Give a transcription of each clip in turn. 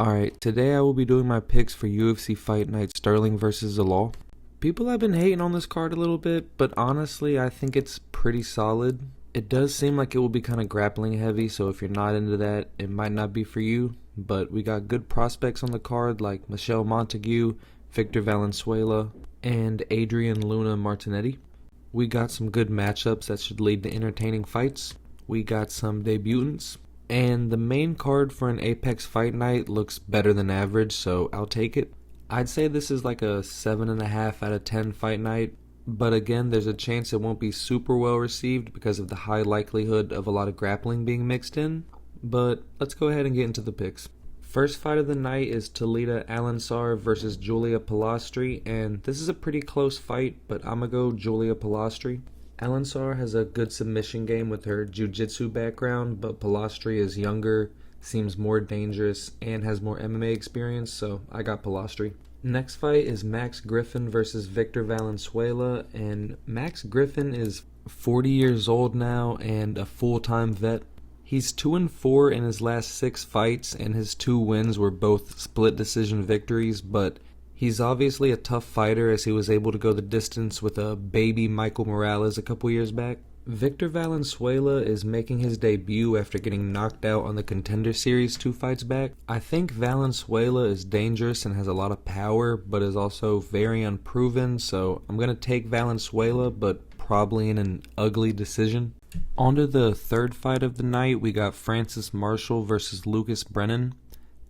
Alright, today I will be doing my picks for UFC Fight Night Sterling versus Zalal. People have been hating on this card a little bit, but honestly I think it's pretty solid. It does seem like it will be kind of grappling heavy, so if you're not into that, it might not be for you. But we got good prospects on the card like Michelle Montague, Victor Valenzuela, and Adrian Luna Martinetti. We got some good matchups that should lead to entertaining fights. We got some debutants. And the main card for an Apex Fight Night looks better than average, so I'll take it. I'd say this is like a 7.5 out of 10 fight night, but again, there's a chance it won't be super well received because of the high likelihood of a lot of grappling being mixed in. But let's go ahead and get into the picks. First fight of the night is Talita Alansar versus Julia Pilastri, and this is a pretty close fight, but I'm gonna go Julia Pilastri. Alansar has a good submission game with her jiu-jitsu background, but Pilastri is younger, seems more dangerous, and has more MMA experience, so I got Pilastri. Next fight is Max Griffin versus Victor Valenzuela, and Max Griffin is 40 years old now and a full-time vet. He's 2-4 in his last 6 fights, and his 2 wins were both split decision victories, but he's obviously a tough fighter as he was able to go the distance with a baby Michael Morales a couple years back. Victor Valenzuela is making his debut after getting knocked out on the Contender Series 2 fights back. I think Valenzuela is dangerous and has a lot of power, but is also very unproven, so I'm going to take Valenzuela, but probably in an ugly decision. On to the third fight of the night, we got Francis Marshall versus Lucas Brennan.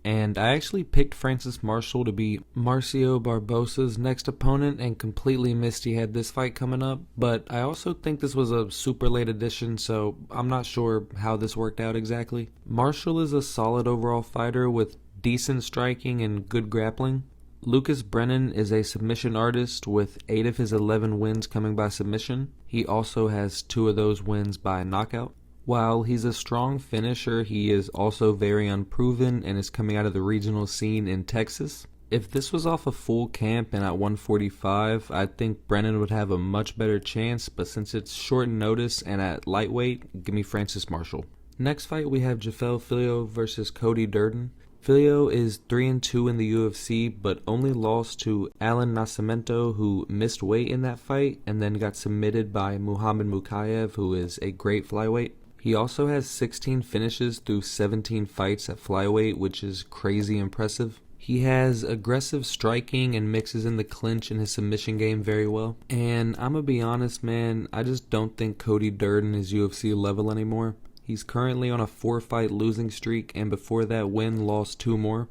And I actually picked Francis Marshall to be Marcio Barbosa's next opponent and completely missed he had this fight coming up. But I also think this was a super late edition, so I'm not sure how this worked out exactly. Marshall is a solid overall fighter with decent striking and good grappling. Lucas Brennan is a submission artist with 8 of his 11 wins coming by submission. He also has 2 of those wins by knockout. While he's a strong finisher, he is also very unproven and is coming out of the regional scene in Texas. If this was off a full camp and at 145, I think Brennan would have a much better chance, but since it's short notice and at lightweight, give me Francis Marshall. Next fight we have Jafel Filho versus Cody Durden. Filho is 3-2 in the UFC, but only lost to Alan Nascimento, who missed weight in that fight and then got submitted by Muhammad Mukayev, who is a great flyweight. He also has 16 finishes through 17 fights at flyweight, which is crazy impressive. He has aggressive striking and mixes in the clinch in his submission game very well. And I'm gonna be honest, man, I just don't think Cody Durden is UFC level anymore. He's currently on a 4-fight losing streak, and before that win, lost 2 more.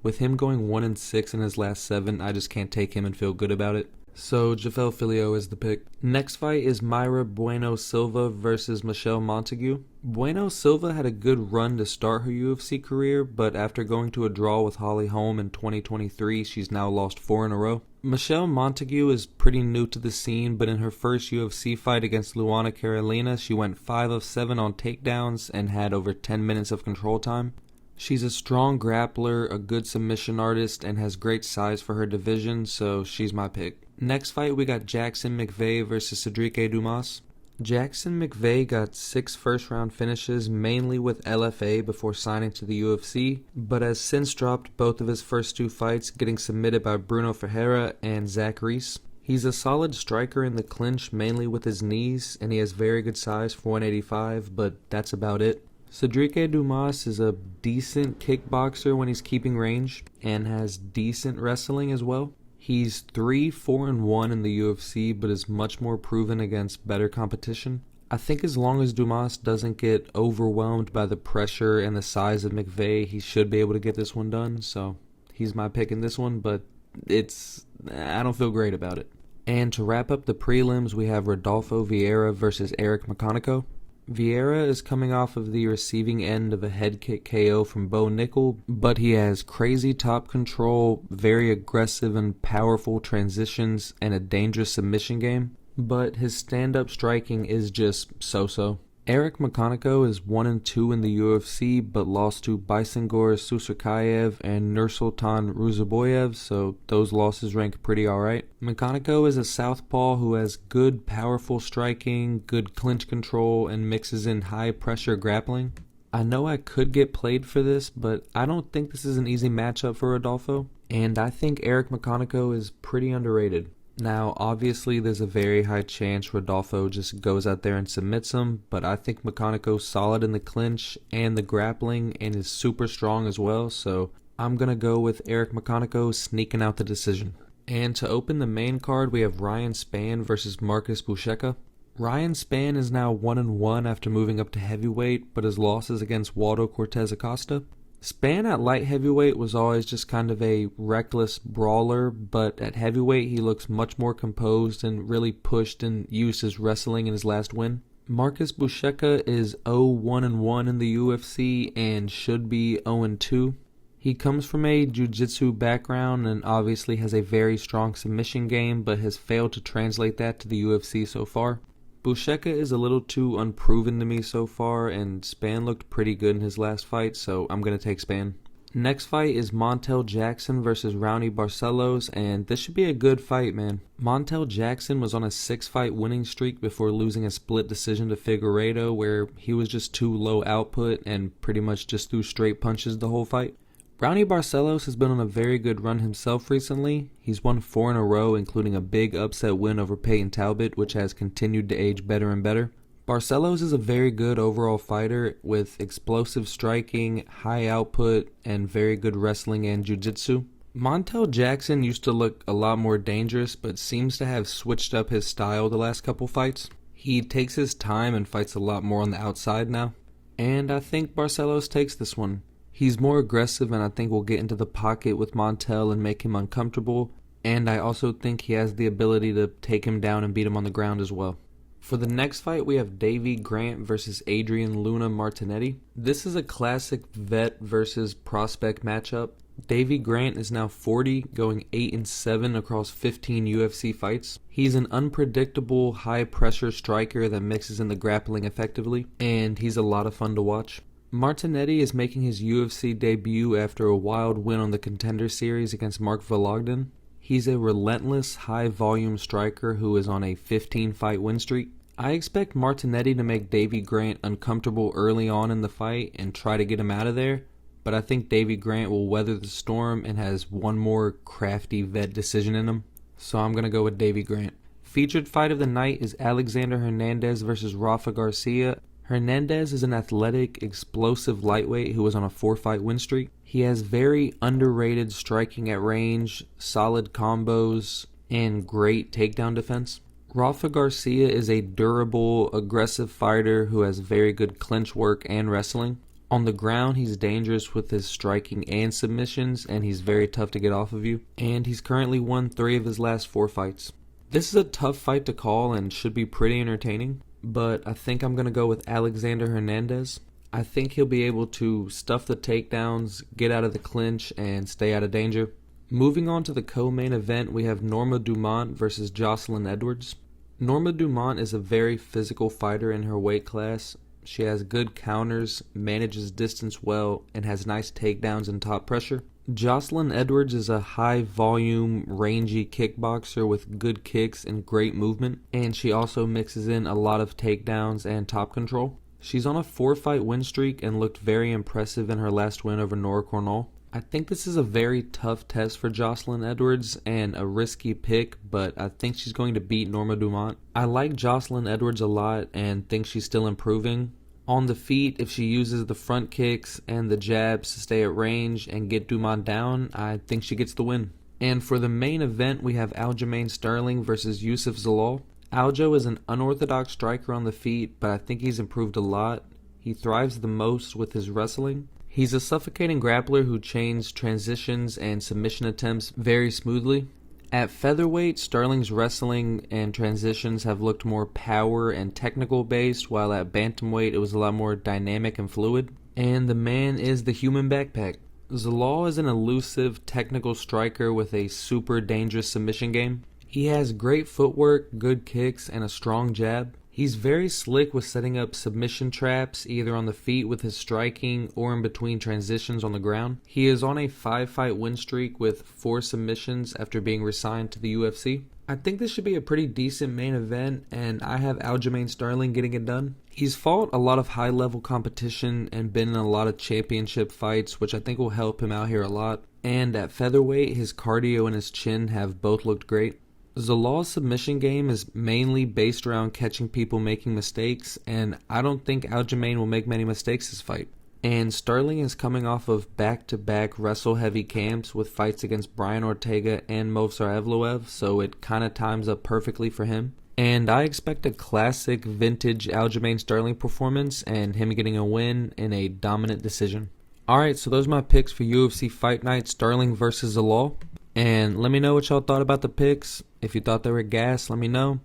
With him going 1-6 in his last 7, I just can't take him and feel good about it. So Jafel Filho is the pick. Next fight is Mayra Bueno Silva versus Michelle Montague. Bueno Silva had a good run to start her UFC career, but after going to a draw with Holly Holm in 2023, she's now lost 4 in a row. Michelle Montague is pretty new to the scene, but in her first UFC fight against Luana Carolina, she went 5 of 7 on takedowns and had over 10 minutes of control time. She's a strong grappler, a good submission artist, and has great size for her division, so she's my pick. Next fight we got Jackson McVeigh versus Cedric Dumas. Jackson McVeigh got 6 first-round finishes, mainly with LFA before signing to the UFC, but has since dropped both of his first 2 fights, getting submitted by Bruno Ferreira and Zach Reese. He's a solid striker in the clinch, mainly with his knees, and he has very good size for 185, but that's about it. Cedric Dumas is a decent kickboxer when he's keeping range, and has decent wrestling as well. He's 3-4-1 in the UFC, but is much more proven against better competition. I think as long as Dumas doesn't get overwhelmed by the pressure and the size of McVeigh, he should be able to get this one done, so he's my pick in this one, but I don't feel great about it. And to wrap up the prelims, we have Rodolfo Vieira versus Eric McConico. Vieira is coming off of the receiving end of a head kick KO from Bo Nickel, but he has crazy top control, very aggressive and powerful transitions, and a dangerous submission game. But his stand-up striking is just so-so. Eric McConico is 1-2 in the UFC, but lost to Baisengor Susarkayev and Nursultan Ruzaboyev, so those losses rank pretty alright. McConico is a southpaw who has good, powerful striking, good clinch control, and mixes in high-pressure grappling. I know I could get played for this, but I don't think this is an easy matchup for Rodolfo, and I think Eric McConaughey is pretty underrated. Now, obviously, there's a very high chance Rodolfo just goes out there and submits him, but I think McConaughey's solid in the clinch and the grappling and is super strong as well, so I'm going to go with Eric McConaughey sneaking out the decision. And to open the main card, we have Ryan Spann versus Marcus Buchecha. Ryan Spann is now 1-1 after moving up to heavyweight, but his losses against Waldo Cortez Acosta. Spann at light heavyweight was always just kind of a reckless brawler, but at heavyweight he looks much more composed and really pushed and used his wrestling in his last win. Marcus Buchecha is 0-1-1 in the UFC and should be 0-2. He comes from a jiu-jitsu background and obviously has a very strong submission game, but has failed to translate that to the UFC so far. Buchecha is a little too unproven to me so far, and Spann looked pretty good in his last fight, so I'm going to take Spann. Next fight is Montel Jackson versus Raoni Barcelos, and this should be a good fight, man. Montel Jackson was on a 6-fight winning streak before losing a split decision to Figueiredo, where he was just too low output and pretty much just threw straight punches the whole fight. Raoni Barcelos has been on a very good run himself recently. He's won 4 in a row, including a big upset win over Peyton Talbot, which has continued to age better and better. Barcelos is a very good overall fighter with explosive striking, high output, and very good wrestling and jiu-jitsu. Montel Jackson used to look a lot more dangerous, but seems to have switched up his style the last couple fights. He takes his time and fights a lot more on the outside now. And I think Barcelos takes this one. He's more aggressive, and I think will get into the pocket with Montel and make him uncomfortable, and I also think he has the ability to take him down and beat him on the ground as well. For the next fight, we have Davy Grant versus Adrian Luna Martinetti. This is a classic vet versus prospect matchup. Davy Grant is now 40, going 8-7 across 15 UFC fights. He's an unpredictable, high-pressure striker that mixes in the grappling effectively, and he's a lot of fun to watch. Martinetti is making his UFC debut after a wild win on the Contender Series against Mark Vologden. He's a relentless, high-volume striker who is on a 15-fight win streak. I expect Martinetti to make Davy Grant uncomfortable early on in the fight and try to get him out of there, but I think Davy Grant will weather the storm and has one more crafty vet decision in him, so I'm going to go with Davy Grant. Featured fight of the night is Alexander Hernandez versus Rafa Garcia. Hernandez is an athletic, explosive lightweight who was on a 4-fight win streak. He has very underrated striking at range, solid combos, and great takedown defense. Rafa Garcia is a durable, aggressive fighter who has very good clinch work and wrestling. On the ground, he's dangerous with his striking and submissions, and he's very tough to get off of you. And he's currently won 3 of his last 4 fights. This is a tough fight to call and should be pretty entertaining, but I think I'm going to go with Alexander Hernandez. I think he'll be able to stuff the takedowns, get out of the clinch, and stay out of danger. Moving on to the co-main event, we have Norma Dumont versus Jocelyn Edwards. Norma Dumont is a very physical fighter in her weight class. She has good counters, manages distance well, and has nice takedowns and top pressure. Jocelyn Edwards is a high-volume, rangy kickboxer with good kicks and great movement, and she also mixes in a lot of takedowns and top control. She's on a 4-fight win streak and looked very impressive in her last win over Nora Cornell. I think this is a very tough test for Jocelyn Edwards and a risky pick, but I think she's going to beat Norma Dumont. I like Jocelyn Edwards a lot and think she's still improving. On the feet, if she uses the front kicks and the jabs to stay at range and get Dumont down, I think she gets the win. And for the main event, we have Aljamain Sterling versus Youssef Zalal. Aljo is an unorthodox striker on the feet, but I think he's improved a lot. He thrives the most with his wrestling. He's a suffocating grappler who chains transitions and submission attempts very smoothly. At featherweight, Sterling's wrestling and transitions have looked more power and technical based, while at bantamweight it was a lot more dynamic and fluid. And the man is the human backpack. Zalal is an elusive, technical striker with a super dangerous submission game. He has great footwork, good kicks, and a strong jab. He's very slick with setting up submission traps, either on the feet with his striking or in between transitions on the ground. He is on a 5-fight win streak with 4 submissions after being resigned to the UFC. I think this should be a pretty decent main event, and I have Aljamain Sterling getting it done. He's fought a lot of high-level competition and been in a lot of championship fights, which I think will help him out here a lot. And at featherweight, his cardio and his chin have both looked great. Zalal's submission game is mainly based around catching people making mistakes, and I don't think Aljamain will make many mistakes this fight. And Sterling is coming off of back-to-back wrestle-heavy camps with fights against Brian Ortega and Movsar Evloev, so it kind of times up perfectly for him. And I expect a classic vintage Aljamain Sterling performance and him getting a win in a dominant decision. Alright, so those are my picks for UFC Fight Night, Sterling versus Zalal. And let me know what y'all thought about the picks. If you thought they were gas, let me know.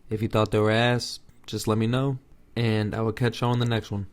If you thought they were ass, just let me know. And I will catch y'all on the next one.